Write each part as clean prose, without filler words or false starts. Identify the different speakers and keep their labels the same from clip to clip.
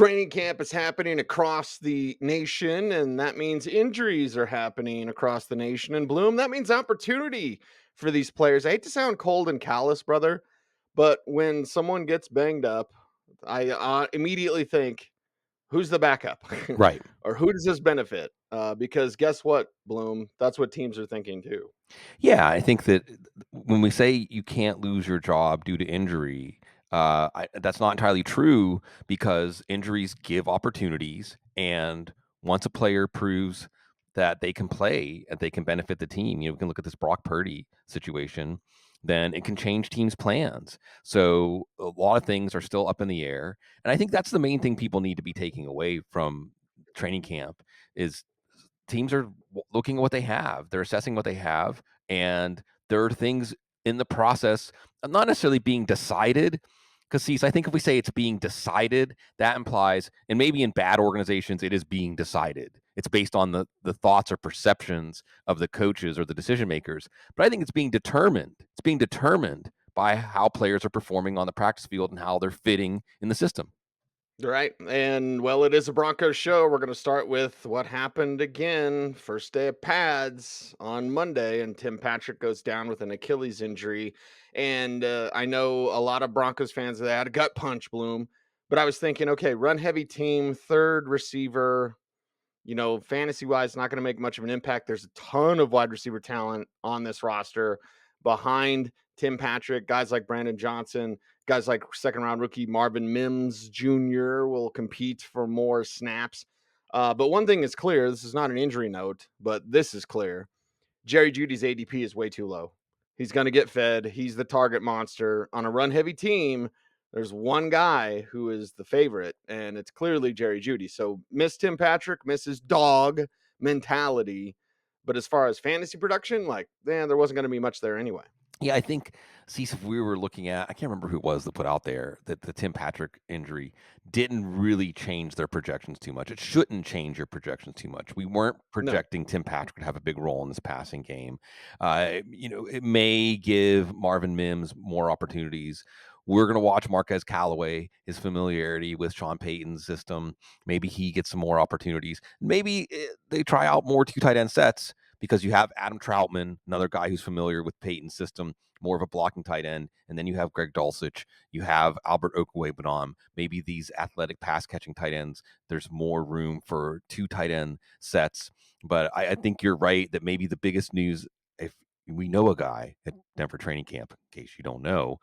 Speaker 1: Training camp is happening across the nation, and that means injuries are happening across the nation. And Bloom, that means opportunity for these players. I hate to sound cold and callous, brother, but when someone gets banged up, I immediately think, who's the backup?
Speaker 2: Right.
Speaker 1: Or who does this benefit? Because guess what, Bloom? That's what teams are thinking too.
Speaker 2: Yeah, I think that when we say you can't lose your job due to injury, that's not entirely true because injuries give opportunities, and once a player proves that they can play and they can benefit the team, we can look at this Brock Purdy situation, then it can change teams' plans. So a lot of things are still up in the air, and I think that's the main thing people need to be taking away from training camp is teams are looking at what they have. They're assessing what they have, and there are things in the process, not necessarily being decided. Because, see, I think if we say it's being decided, that implies, and maybe in bad organizations, it is being decided. It's based on the thoughts or perceptions of the coaches or the decision makers. But I think it's being determined. It's being determined by how players are performing on the practice field and how they're fitting in the system.
Speaker 1: Right. And well, it is a Broncos show. We're going to start with what happened again. First day of pads on Monday, and Tim Patrick goes down with an Achilles injury. And I know a lot of Broncos fans that had a gut punch, Bloom. But I was thinking, okay, run heavy team, third receiver, fantasy wise, not going to make much of an impact. There's a ton of wide receiver talent on this roster behind Tim Patrick. Guys like Brandon Johnson, guys like second round rookie Marvin Mims Jr. will compete for more snaps. But one thing is clear, this is not an injury note, but this is clear. Jerry Jeudy's ADP is way too low. He's going to get fed. He's the target monster on a run heavy team. There's one guy who is the favorite, and it's clearly Jerry Jeudy. So miss Tim Patrick, miss his dog mentality. But as far as fantasy production, there wasn't going to be much there anyway.
Speaker 2: Yeah, I think, see, if we were looking at, I can't remember who it was that put out there that the Tim Patrick injury didn't really change their projections too much. It shouldn't change your projections too much. We weren't
Speaker 1: No.
Speaker 2: projecting Tim Patrick to have a big role in this passing game. It may give Marvin Mims more opportunities. We're going to watch Marquez Callaway, his familiarity with Sean Payton's system. Maybe he gets some more opportunities. Maybe they try out more two tight end sets because you have Adam Troutman, another guy who's familiar with Peyton's system, more of a blocking tight end. And then you have Greg Dulcich. You have Albert Okwuegbunam. Maybe these athletic pass-catching tight ends, there's more room for two tight end sets. But I think you're right that maybe the biggest news, if we know a guy at Denver training camp, in case you don't know,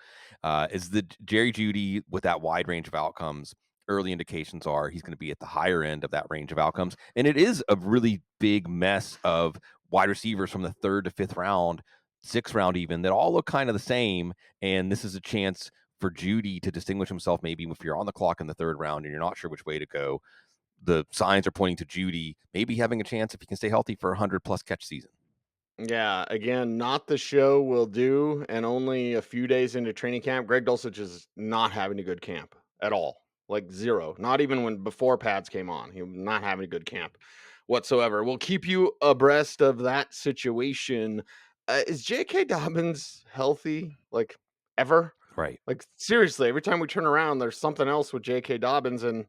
Speaker 2: is that Jerry Jeudy, with that wide range of outcomes, early indications are he's going to be at the higher end of that range of outcomes. And it is a really big mess of wide receivers from the third to fifth round, sixth round even, that all look kind of the same. And this is a chance for Jeudy to distinguish himself. Maybe if you're on the clock in the third round and you're not sure which way to go, the signs are pointing to Jeudy maybe having a chance, if he can stay healthy, for 100+ catch season.
Speaker 1: Yeah, again, not the show will do. And only a few days into training camp, Greg Dulcich is not having a good camp at all. Like zero. Not even when before pads came on. He was not having a good camp whatsoever. We'll keep you abreast of that situation. Is J.K. Dobbins healthy? Like ever?
Speaker 2: Right.
Speaker 1: Like seriously, every time we turn around, there's something else with J.K. Dobbins, and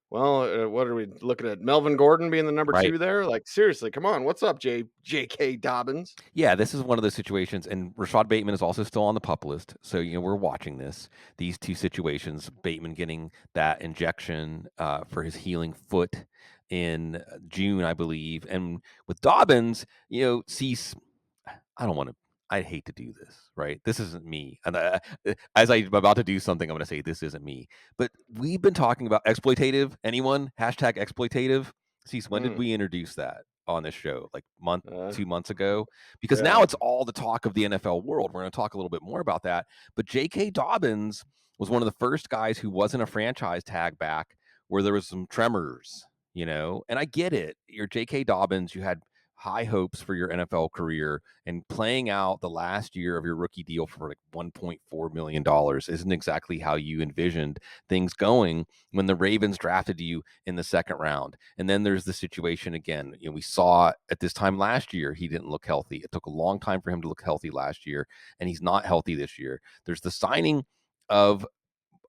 Speaker 1: well, what are we looking at? Melvin Gordon being the number
Speaker 2: Right.
Speaker 1: two there? Like seriously, come on, what's up, J.K. Dobbins?
Speaker 2: Yeah, this is one of those situations, and Rashad Bateman is also still on the pup list. So, we're watching these two situations, Bateman getting that injection for his healing foot in June, I believe. And with Dobbins, Cease, I don't want to, I hate to do this, right? This isn't me. And as I'm about to do something, I'm going to say, this isn't me. But we've been talking about exploitative. Anyone? Hashtag exploitative. Cease, when did
Speaker 1: Mm,
Speaker 2: we introduce that on this show? Like month,
Speaker 1: uh,
Speaker 2: 2 months ago? Because now
Speaker 1: yeah.
Speaker 2: it's all the talk of the NFL world. We're going to talk a little bit more about that. But J.K. Dobbins was one of the first guys who wasn't a franchise tag back where there was some tremors, and I get it. You're J.K. Dobbins. You had high hopes for your NFL career, and playing out the last year of your rookie deal for like $1.4 million isn't exactly how you envisioned things going when the Ravens drafted you in the second round. And then there's the situation again. We saw at this time last year, he didn't look healthy. It took a long time for him to look healthy last year, and he's not healthy this year. There's the signing of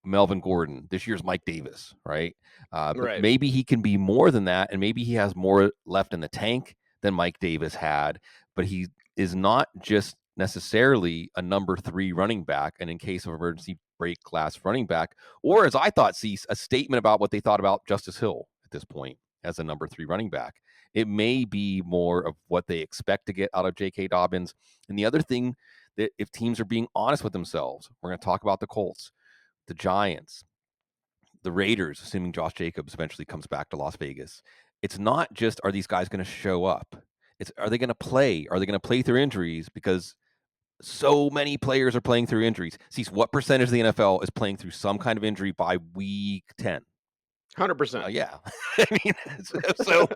Speaker 2: Melvin Gordon. This year's Mike Davis, right? But
Speaker 1: Right.
Speaker 2: maybe he can be more than that, and maybe he has more left in the tank than Mike Davis had. But he is not just necessarily a number 3 running back, and in case of emergency break glass running back, or as I thought, Cease, a statement about what they thought about Justice Hill at this point as a number 3 running back. It may be more of what they expect to get out of J.K. Dobbins. And the other thing, that if teams are being honest with themselves, we're going to talk about the Colts, the Giants, the Raiders, assuming Josh Jacobs eventually comes back to Las Vegas. It's not just, are these guys going to show up? It's, are they going to play? Are they going to play through injuries? Because so many players are playing through injuries. See, what percentage of the NFL is playing through some kind of injury by week 10?
Speaker 1: 100%.
Speaker 2: Yeah. I mean, so,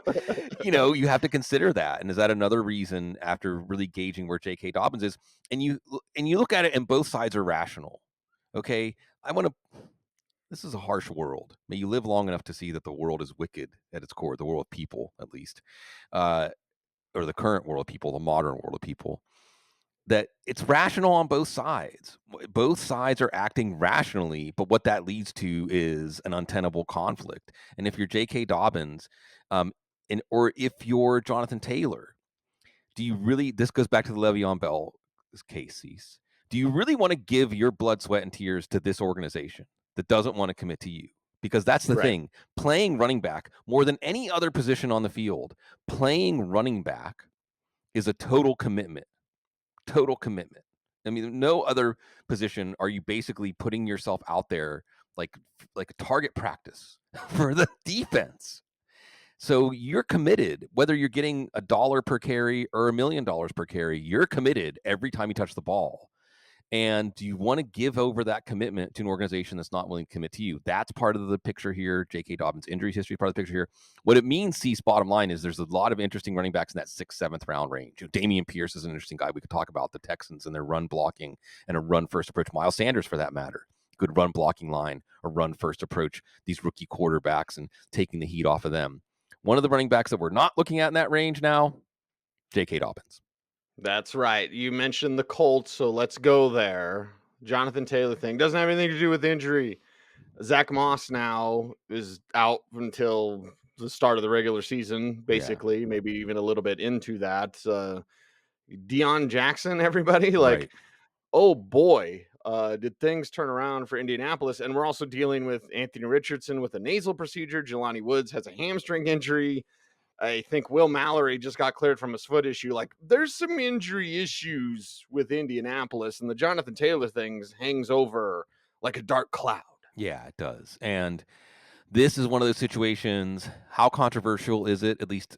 Speaker 2: you have to consider that. And is that another reason, after really gauging where J.K. Dobbins is, and you look at it and both sides are rational. Okay. This is a harsh world. May you live long enough to see that the world is wicked at its core, the world of people, at least, or the current world of people, the modern world of people, that it's rational on both sides. Both sides are acting rationally, but what that leads to is an untenable conflict. And if you're J.K. Dobbins, or if you're Jonathan Taylor, do you really, this goes back to the Le'Veon Bell case, Cease. Do you really want to give your blood, sweat, and tears to this organization that doesn't want to commit to you? Because that's the
Speaker 1: Right.
Speaker 2: thing. Playing running back, more than any other position on the field, playing running back is a total commitment. Total commitment. I mean, no other position are you basically putting yourself out there like a target practice for the defense. So you're committed, whether you're getting $1 per carry or $1 million per carry, you're committed every time you touch the ball. And do you want to give over that commitment to an organization that's not willing to commit to you? That's part of the picture here. J.K. Dobbins' injury history is part of the picture here. What it means, Cease, bottom line, is there's a lot of interesting running backs in that 6th, 7th round range. Damian Pierce is an interesting guy. We could talk about the Texans and their run blocking and a run first approach. Miles Sanders, for that matter. Good run blocking line, a run first approach, these rookie quarterbacks and taking the heat off of them. One of the running backs that we're not looking at in that range now, J.K. Dobbins.
Speaker 1: That's right. You mentioned the Colts, so let's go there. Jonathan Taylor thing doesn't have anything to do with injury. Zach Moss now is out until the start of the regular season,
Speaker 2: Yeah,
Speaker 1: basically, maybe even a little bit into that. Deion Jackson, everybody, like,
Speaker 2: right.
Speaker 1: oh boy, did things turn around for Indianapolis. And we're also dealing with Anthony Richardson with a nasal procedure. Jelani Woods has a hamstring injury. I think Will Mallory just got cleared from his foot issue. Like, there's some injury issues with Indianapolis, and the Jonathan Taylor things hangs over like a dark cloud.
Speaker 2: Yeah, it does. And this is one of those situations. How controversial is it, at least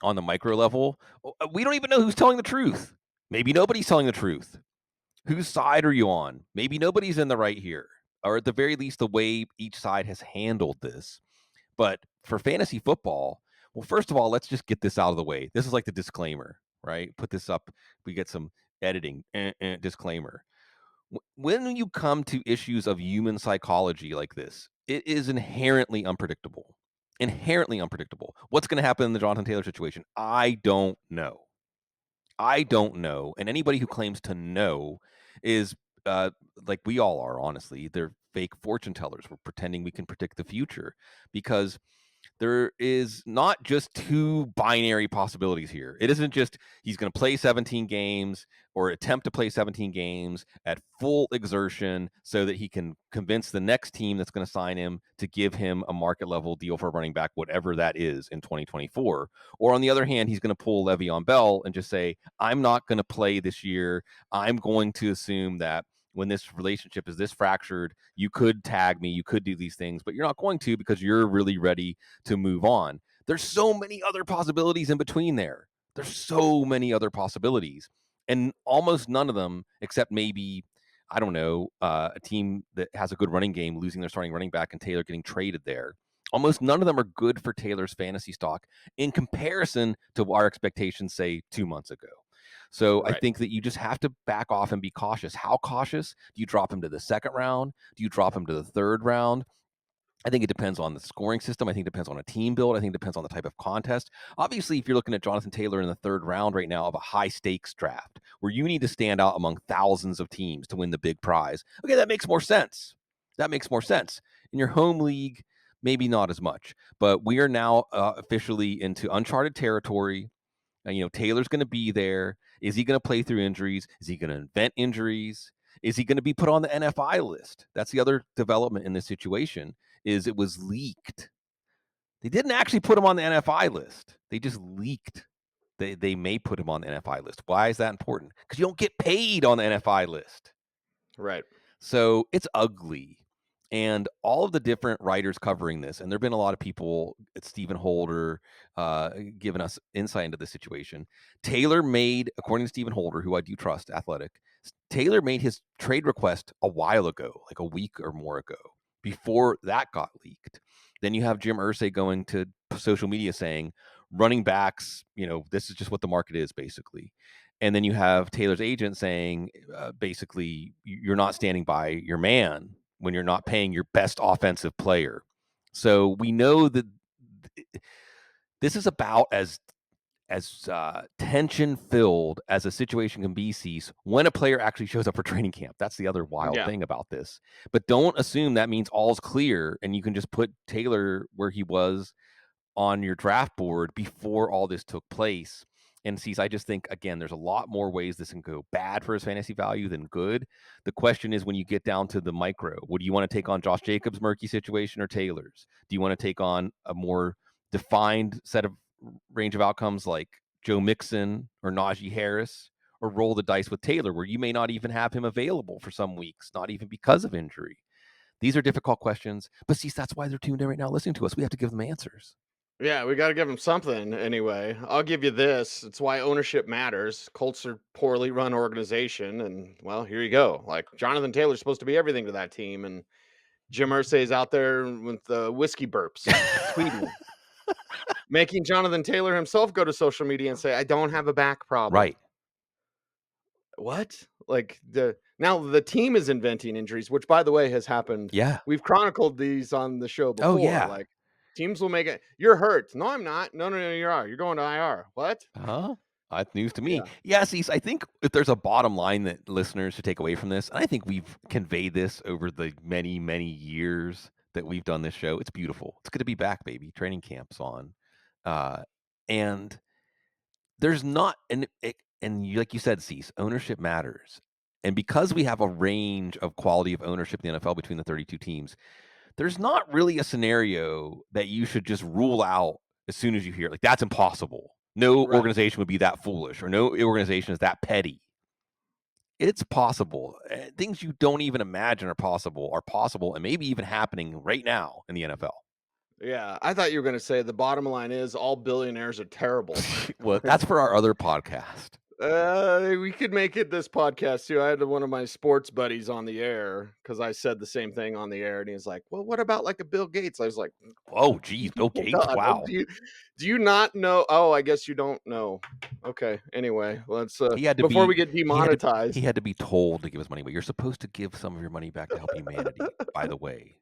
Speaker 2: on the micro level? We don't even know who's telling the truth. Maybe nobody's telling the truth. Whose side are you on? Maybe nobody's in the right here, or at the very least, the way each side has handled this. But for fantasy football, well, first of all, let's just get this out of the way. This is like the disclaimer, right? Put this up. We get some editing disclaimer. When you come to issues of human psychology like this, it is inherently unpredictable. Inherently unpredictable. What's going to happen in the Jonathan Taylor situation? I don't know. I don't know. And anybody who claims to know is like we all are, honestly. They're fake fortune tellers. We're pretending we can predict the future because there is not just 2 binary possibilities here. It isn't just he's going to play 17 games or attempt to play 17 games at full exertion so that he can convince the next team that's going to sign him to give him a market level deal for a running back, whatever that is in 2024. Or on the other hand, he's going to pull Le'Veon Bell and just say, I'm not going to play this year. I'm going to assume that when this relationship is this fractured, you could tag me, you could do these things, but you're not going to because you're really ready to move on. There's so many other possibilities in between there. There's so many other possibilities. And almost none of them, except maybe, I don't know, a team that has a good running game losing their starting running back and Taylor getting traded there. Almost none of them are good for Taylor's fantasy stock in comparison to our expectations, say, 2 months ago. So I
Speaker 1: Right.
Speaker 2: think that you just have to back off and be cautious. How cautious? Do you drop him to the 2nd round? Do you drop him to the 3rd round? I think it depends on the scoring system. I think it depends on a team build. I think it depends on the type of contest. Obviously, if you're looking at Jonathan Taylor in the 3rd round right now of a high stakes draft where you need to stand out among thousands of teams to win the big prize, okay, that makes more sense. That makes more sense. In your home league, maybe not as much. But we are now officially into uncharted territory. Taylor's going to be there. Is he going to play through injuries? Is he going to invent injuries? Is he going to be put on the NFI list? That's the other development in this situation. Is it was leaked. They didn't actually put him on the NFI list. They just leaked. They may put him on the NFI list. Why is that important? Because you don't get paid on the NFI list.
Speaker 1: Right.
Speaker 2: So it's ugly. And all of the different writers covering this, and there have been a lot of people, Stephen Holder, giving us insight into the situation. Taylor made, according to Stephen Holder, who I do trust, Athletic, Taylor made his trade request a while ago, like a week or more ago, before that got leaked. Then you have Jim Irsay going to social media saying, running backs, this is just what the market is, basically. And then you have Taylor's agent saying, basically, you're not standing by your man when you're not paying your best offensive player. So we know that this is about as tension filled as a situation can be, Cease, when a player actually shows up for training camp. That's the other wild
Speaker 1: Yeah.
Speaker 2: thing about this. But don't assume that means all's clear and you can just put Taylor where he was on your draft board before all this took place. And Cease, I just think, again, there's a lot more ways this can go bad for his fantasy value than good. The question is, when you get down to the micro, would you want to take on Josh Jacobs' murky situation or Taylor's? Do you want to take on a more defined set of range of outcomes like Joe Mixon or Najee Harris, or roll the dice with Taylor, where you may not even have him available for some weeks, not even because of injury? These are difficult questions, but Cease, that's why they're tuned in right now listening to us. We have to give them answers.
Speaker 1: Yeah, we got to give him something anyway. I'll give you this. It's why ownership matters. Colts are poorly run organization, and well, here you go. Like Jonathan Taylor's supposed to be everything to that team, and Jim Irsay's out there with the whiskey burps, tweeting, making Jonathan Taylor himself go to social media and say, "I don't have a back problem."
Speaker 2: Right.
Speaker 1: What? Like the team is inventing injuries, which by the way has happened.
Speaker 2: Yeah.
Speaker 1: We've chronicled these on the show
Speaker 2: Oh,
Speaker 1: before.
Speaker 2: yeah.
Speaker 1: Like teams will make it. You're hurt. No, I'm not. No, no, no, you are. You're going to IR. What?
Speaker 2: Huh? That's news to me.
Speaker 1: Yeah.
Speaker 2: Yeah, see, I think if there's a bottom line that listeners should take away from this, and I think we've conveyed this over the many, many years that we've done this show, it's beautiful. It's good to be back, baby. Training camp's on. Uh, and there's not, and you, like you said, Cease, ownership matters. And because we have a range of quality of ownership in the NFL between the 32 teams, there's not really a scenario that you should just rule out as soon as you hear it. Like, that's impossible. No
Speaker 1: Right.
Speaker 2: organization would be that foolish, or no organization is that petty. It's possible. Things you don't even imagine are possible, and maybe even happening right now in the NFL.
Speaker 1: Yeah. I thought you were going to say the bottom line is all billionaires are terrible.
Speaker 2: Well, that's for our other podcast.
Speaker 1: We could make it this podcast too. I had one of my sports buddies on the air because I said the same thing on the air, and he's like, "Well, what about like a Bill Gates?" I was like,
Speaker 2: Oh, geez, Bill
Speaker 1: "Oh
Speaker 2: Gates.
Speaker 1: God,
Speaker 2: Wow.
Speaker 1: do you not know?" Oh, I guess you don't know. Okay. Anyway, let's
Speaker 2: He had to
Speaker 1: before we
Speaker 2: be
Speaker 1: get
Speaker 2: he
Speaker 1: demonetized.
Speaker 2: had to be told to give his money away. You're supposed to give some of your money back to help humanity, by the way.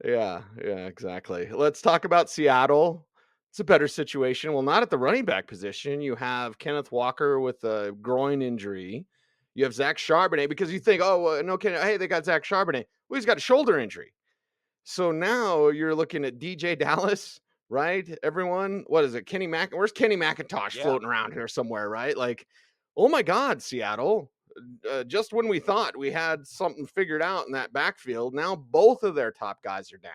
Speaker 1: Yeah, yeah, exactly. Let's talk about Seattle. It's a better situation. Well, not at the running back position. You have Kenneth Walker with a groin injury. You have Zach Charbonnet because you think, oh, well, no, hey, they got Zach Charbonnet. Well, he's got a shoulder injury. So now you're looking at DJ Dallas, right? Everyone, what is it? Kenny Mac? Where's Kenny McIntosh
Speaker 2: Yeah.
Speaker 1: floating around here somewhere, right? Like, oh my God, Seattle. Just when we thought we had something figured out in that backfield, now both of their top guys are down.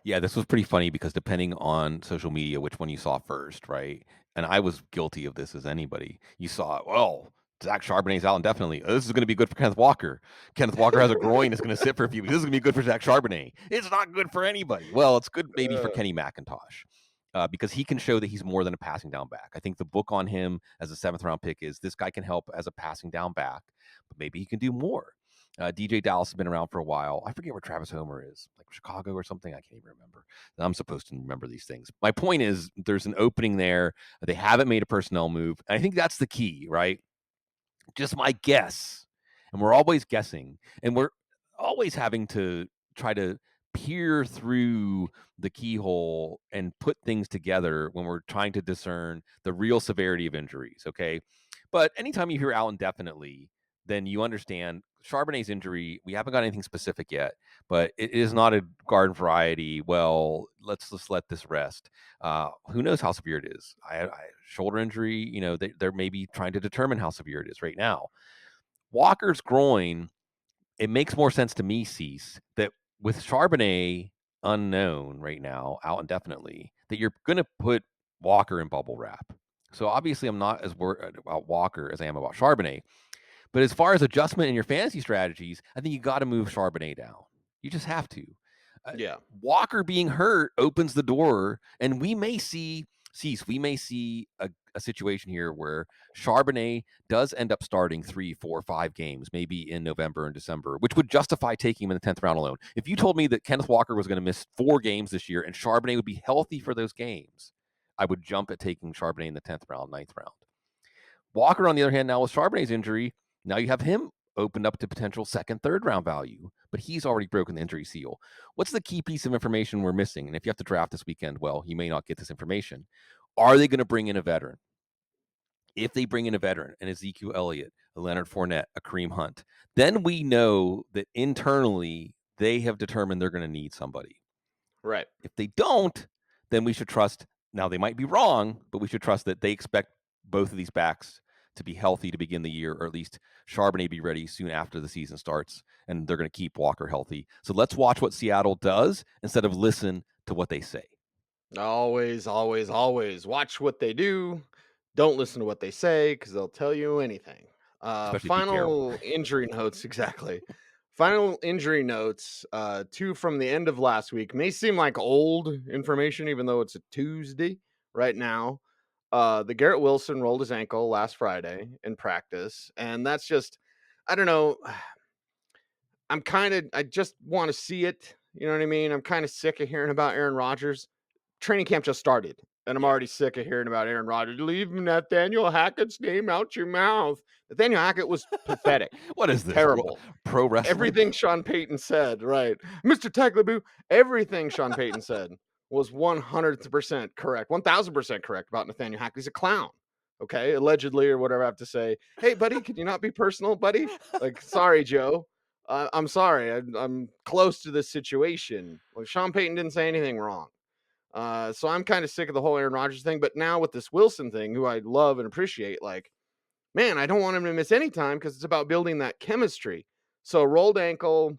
Speaker 2: Yeah, this was pretty funny because depending on social media, which one you saw first, right? And I was guilty of this as anybody. You saw, well, Zach Charbonnet's out indefinitely. This is going to be good for Kenneth Walker. Kenneth Walker has a groin. It's going to sit for a few weeks. This is going to be good for Zach Charbonnet. It's not good for anybody. Well, it's good maybe for
Speaker 1: Uh,
Speaker 2: Kenny McIntosh because he can show that he's more than a passing down back. I think the book on him as a seventh round pick is this guy can help as a passing down back, but maybe he can do more. DJ Dallas has been around for a while. I forget where Travis Homer is, like Chicago or something. I can't even remember. I'm supposed to remember these things. My point is, there's an opening there. They haven't made a personnel move. And I think that's the key, right? Just my guess. And we're always guessing. And we're always having to try to peer through the keyhole and put things together when we're trying to discern the real severity of injuries. Okay. But anytime you hear out indefinitely, then you understand Charbonnet's injury, we haven't got anything specific yet, but it is not a garden variety. Well, let's just let this rest. Who knows how severe it is? Shoulder injury, they're maybe trying to determine how severe it is right now. Walker's groin, it makes more sense to me, Cease, that with Charbonnet unknown right now, out indefinitely, that you're going to put Walker in bubble wrap. So obviously, I'm not as worried about Walker as I am about Charbonnet. But as far as adjustment in your fantasy strategies, I think you got to move Charbonnet down. You just have to. Uh,
Speaker 1: Yeah.
Speaker 2: Walker being hurt opens the door, and we may see a situation here where Charbonnet does end up starting 3, 4, 5 games, maybe in November and December, which would justify taking him in the 10th round alone. If you told me that Kenneth Walker was going to miss 4 games this year and Charbonnet would be healthy for those games, I would jump at taking Charbonnet in the 10th round, 9th round. Walker, on the other hand, now with Charbonnet's injury, now you have him opened up to potential 2nd, 3rd round value, but he's already broken the injury seal. What's the key piece of information we're missing? And if you have to draft this weekend, well, you may not get this information. Are they going to bring in a veteran? If they bring in a veteran, an Ezekiel Elliott, a Leonard Fournette, a Kareem Hunt, then we know that internally they have determined they're going to need somebody.
Speaker 1: Right.
Speaker 2: If they don't, then we should trust. Now, they might be wrong, but we should trust that they expect both of these backs to be healthy to begin the year, or at least Charbonnet be ready soon after the season starts, and they're going to keep Walker healthy. So let's watch what Seattle does instead of listen to what they say.
Speaker 1: Always, always, always watch what they do. Don't listen to what they say because they'll tell you anything.
Speaker 2: Especially Pete Carroll.
Speaker 1: Final injury notes, exactly. Final injury notes, 2 from the end of last week. May seem like old information, even though it's a Tuesday right now. The Garrett Wilson rolled his ankle last Friday in practice, and that's just, I don't know. I just want to see it. You know what I mean? I'm kind of sick of hearing about Aaron Rodgers. Training camp just started, and I'm
Speaker 2: Yeah.
Speaker 1: already sick of hearing about Aaron Rodgers. Leave Nathaniel Hackett's name out your mouth. Nathaniel Hackett was pathetic,
Speaker 2: What is this?
Speaker 1: terrible.
Speaker 2: Pro wrestling?
Speaker 1: Everything Sean Payton said, right? Mr. Taglaboo, everything Sean Payton said was 100% correct, 1000% correct about Nathaniel Hackett. He's a clown, okay? Allegedly, or whatever I have to say. Hey, buddy, can you not be personal, buddy? Like, sorry, Joe. I'm sorry. I'm close to this situation. Like, Sean Payton didn't say anything wrong. So I'm kind of sick of the whole Aaron Rodgers thing. But now with this Wilson thing, who I love and appreciate, like, man, I don't want him to miss any time because it's about building that chemistry. So rolled ankle,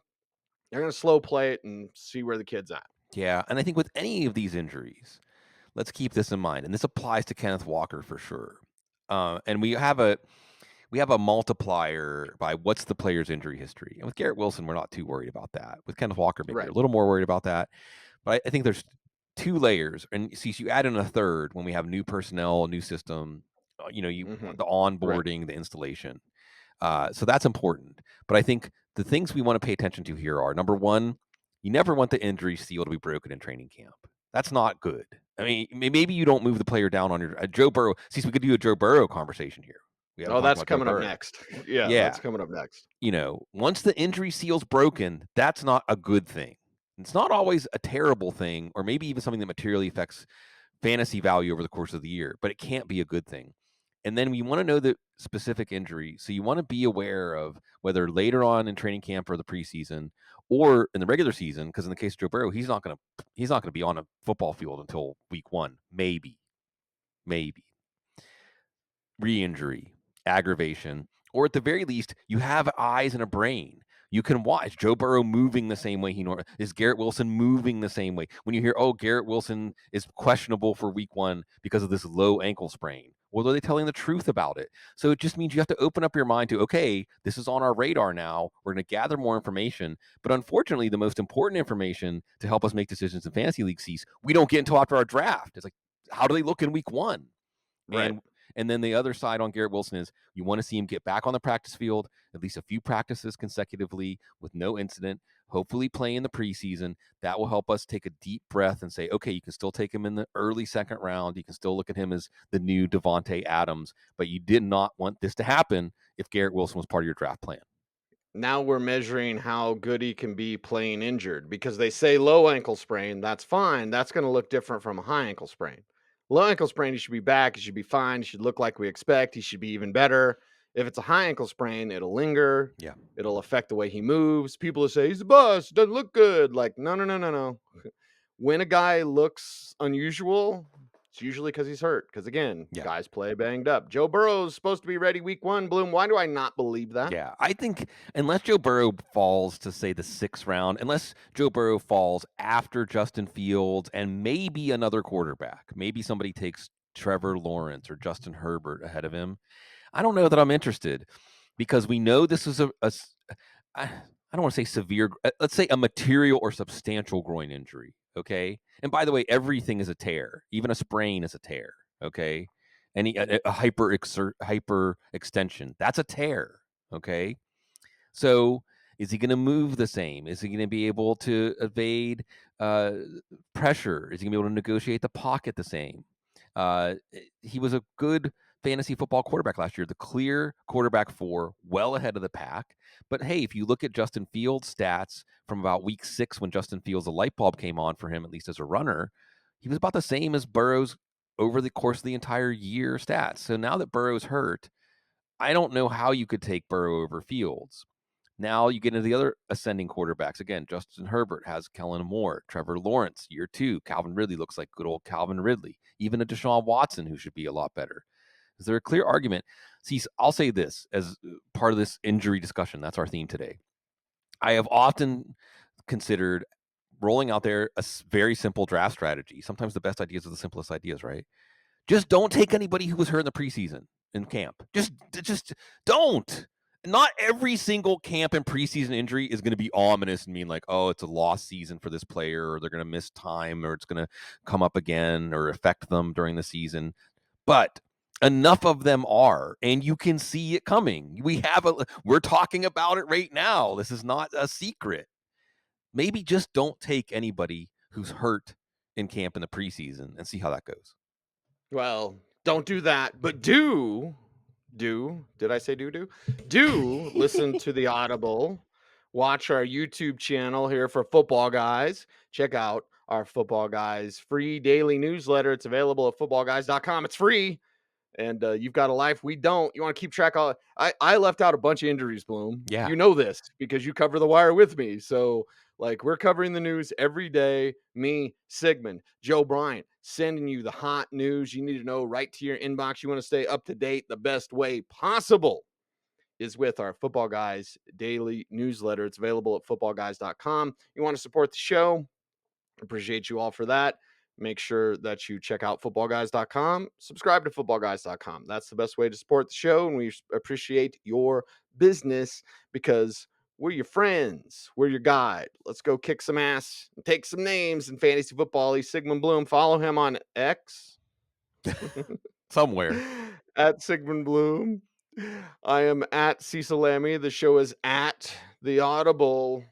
Speaker 1: they're going to slow play it and see where the kid's at.
Speaker 2: Yeah, and I think with any of these injuries, let's keep this in mind, and this applies to Kenneth Walker for sure. And we have a multiplier by what's the player's injury history. And with Garrett Wilson, we're not too worried about that. With Kenneth Walker, maybe we're
Speaker 1: Right.
Speaker 2: a little more worried about that. But I think there's 2 layers, and see, so you add in a third when we have new personnel, new system.
Speaker 1: Hmm.
Speaker 2: The
Speaker 1: Right.
Speaker 2: onboarding, the installation. So that's important. But I think the things we want to pay attention to here are, number one, you never want the injury seal to be broken in training camp. That's not good. I mean, maybe you don't move the player down on your Joe Burrow. See, so we could do a Joe Burrow conversation here. We haven't
Speaker 1: Oh,
Speaker 2: talked
Speaker 1: that's
Speaker 2: about Joe
Speaker 1: coming up
Speaker 2: Burrow.
Speaker 1: next. Yeah,
Speaker 2: Yeah,
Speaker 1: that's coming up next.
Speaker 2: once the injury seal's broken, that's not a good thing. It's not always a terrible thing, or maybe even something that materially affects fantasy value over the course of the year, but it can't be a good thing. And then we want to know the specific injury. So you want to be aware of whether later on in training camp or the preseason or in the regular season, because in the case of Joe Burrow, he's not going to be on a football field until week 1, maybe re-injury, aggravation, or at the very least, you have eyes and a brain. You can watch Joe Burrow moving the same way he normally is. Garrett Wilson moving the same way. When you hear, oh, Garrett Wilson is questionable for week 1 because of this low ankle sprain, well, are they telling the truth about it? So it just means you have to open up your mind to, okay, this is on our radar now. We're going to gather more information. But unfortunately, the most important information to help us make decisions in fantasy league sees we don't get until after our draft. It's like, how do they look in week 1?
Speaker 1: Right.
Speaker 2: And then the other side on Garrett Wilson is you want to see him get back on the practice field, at least a few practices consecutively with no incident, hopefully play in the preseason. That will help us take a deep breath and say, okay, you can still take him in the early 2nd round. You can still look at him as the new Devontae Adams, but you did not want this to happen if Garrett Wilson was part of your draft plan.
Speaker 1: Now we're measuring how good he can be playing injured because they say low ankle sprain. That's fine. That's going to look different from a high ankle sprain. Low ankle sprain, he should be back. He should be fine. He should look like we expect. He should be even better. If it's a high ankle sprain, it'll linger.
Speaker 2: Yeah.
Speaker 1: It'll affect the way he moves. People will say he's a bust, doesn't look good. Like, no, no, no, no, no. When a guy looks unusual, it's usually because he's hurt. Because again,
Speaker 2: Yeah.
Speaker 1: guys play banged up. Joe Burrow's supposed to be ready week 1. Bloom, why do I not believe that?
Speaker 2: Yeah, I think unless Joe Burrow falls to say the 6th round, unless Joe Burrow falls after Justin Fields and maybe another quarterback, maybe somebody takes Trevor Lawrence or Justin Herbert ahead of him, I don't know that I'm interested because we know this is I don't want to say severe, let's say a material or substantial groin injury. Okay. And by the way, everything is a tear, even a sprain is a tear. Okay. A hyper extension, that's a tear. Okay. So is he going to move the same? Is he going to be able to evade uh, pressure? Is he going to be able to negotiate the pocket the same? He was a good fantasy football quarterback last year, the clear quarterback 4, well ahead of the pack. But hey, if you look at Justin Fields' stats from about week 6 when Justin Fields, the light bulb came on for him, at least as a runner, he was about the same as Burrow's over the course of the entire year stats. So now that Burrow's hurt, I don't know how you could take Burrow over Fields. Now you get into the other ascending quarterbacks. Again, Justin Herbert has Kellen Moore, Trevor Lawrence, year 2. Calvin Ridley looks like good old Calvin Ridley. Even a Deshaun Watson, who should be a lot better. Is there a clear argument? See, I'll say this as part of this injury discussion. That's our theme today. I have often considered rolling out there a very simple draft strategy. Sometimes the best ideas are the simplest ideas, right? Just don't take anybody who was hurt in the preseason in camp. Just don't. Not every single camp and preseason injury is going to be ominous and mean like, oh, it's a lost season for this player, or they're going to miss time, or it's going to come up again or affect them during the season. But enough of them are, and you can see it coming. We're talking about it right now. This is not a secret. Maybe just don't take anybody who's hurt in camp in the preseason and see how that goes.
Speaker 1: Well, don't do that, but did I say do listen to the Audible, watch our YouTube channel here for Football Guys, check out our Football Guys free daily newsletter. It's available at footballguys.com. It's free. And you've got a life we don't. You want to keep track of. I left out a bunch of injuries, Bloom.
Speaker 2: Yeah.
Speaker 1: You know this because you cover the wire with me. So like we're covering the news every day. Me, Sigmund, Joe Bryant, sending you the hot news you need to know right to your inbox. You want to stay up to date. The best way possible is with our Football Guys daily newsletter. It's available at footballguys.com. You want to support the show? Appreciate you all for that. Make sure that you check out footballguys.com. Subscribe to footballguys.com. That's the best way to support the show. And we appreciate your business because we're your friends. We're your guide. Let's go kick some ass and take some names in fantasy football. He's Sigmund Bloom. Follow him on X.
Speaker 2: Somewhere.
Speaker 1: At Sigmund Bloom. I am at Cecil Lammey. The show is at The Audible.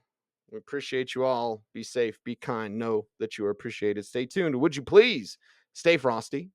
Speaker 1: We appreciate you all. Be safe, be kind. Know that you are appreciated. Stay tuned. Would you please stay frosty?